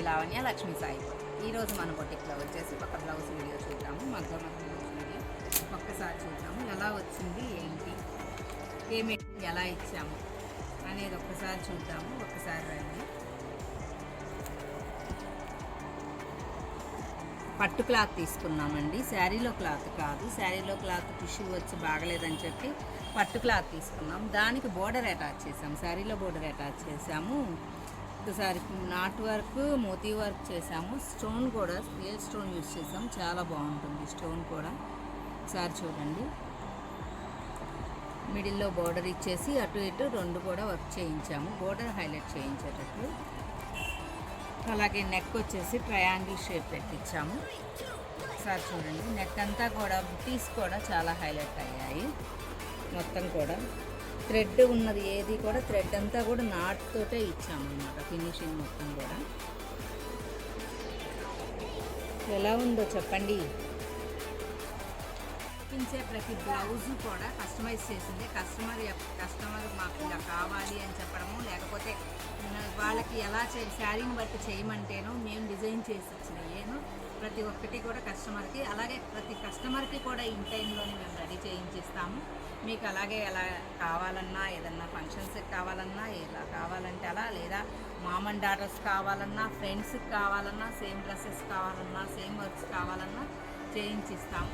లావణ్య లక్ష్మీ సాయి. ఈరోజు మన బొటిక్లో వచ్చేసి ఒక బ్లౌజ్ వీడియో చూద్దాము. మగ్గం బ్లౌజ్ వీడియో ఒక్కసారి చూద్దాము. ఎలా వచ్చింది, ఏంటి, పేమెంట్ ఎలా ఇచ్చాము అనేది ఒక్కసారి చూద్దాము. ఒక్కసారి రండి. పట్టు క్లాత్ తీసుకున్నామండి, శారీలో క్లాత్ కాదు. శారీలో క్లాత్ టిష్యూ వచ్చి బాగలేదని చెప్పి పట్టు క్లాత్ తీసుకున్నాం. దానికి బోర్డర్ అటాచ్ చేసాము, శారీలో బోర్డర్ అటాచ్ చేసాము. ఒకసారి నాట్ వర్క్, మోతీ వర్క్ చేసాము. స్టోన్ కూడా రియల్ స్టోన్ యూజ్ చేసాము, చాలా బాగుంటుంది స్టోన్ కూడా. ఒకసారి చూడండి. మిడిల్లో బోర్డర్ ఇచ్చేసి అటు ఇటు రెండు కూడా వర్క్ చేయించాము, బోర్డర్ హైలైట్ చేయించేటట్లు. అలాగే నెక్ వచ్చేసి ట్రయాంగిల్ షేప్ పెట్టించాము. ఒకసారి చూడండి, నెక్ అంతా కూడా బుటీస్ కూడా చాలా హైలైట్ అయ్యాయి. మొత్తం కూడా థ్రెడ్ ఉన్నది ఏది కూడా థ్రెడ్ అంతా కూడా నాట్ తోటే ఇచ్చాము అన్నమాట. ఫినిషింగ్ మొత్తం కూడా ఎలా ఉందో చెప్పండి. చూపించే ప్రతి బ్లౌజు కూడా కస్టమైజ్ చేసింది. కస్టమర్ మాకు ఇలా కావాలి అని చెప్పడము, లేకపోతే వాళ్ళకి ఎలా శారీని బట్టి చేయమంటేనో మేము డిజైన్ చేసి ఇచ్చినయేను ప్రతి ఒక్కటి కూడా కస్టమర్కి. అలాగే ప్రతి కస్టమర్కి కూడా ఇన్ టైంలోనే మేము రెడీ చేయించిస్తాము. మీకు అలాగే ఎలా కావాలన్నా, ఏదన్నా ఫంక్షన్స్కి కావాలన్నా, ఎలా కావాలంటే అలా, లేదా మామ్ అండ్ డాటర్స్ కావాలన్నా, ఫ్రెండ్స్కి కావాలన్నా, సేమ్ డ్రెస్సెస్ కావాలన్నా, సేమ్ వర్క్స్ కావాలన్నా చేయించిస్తాము.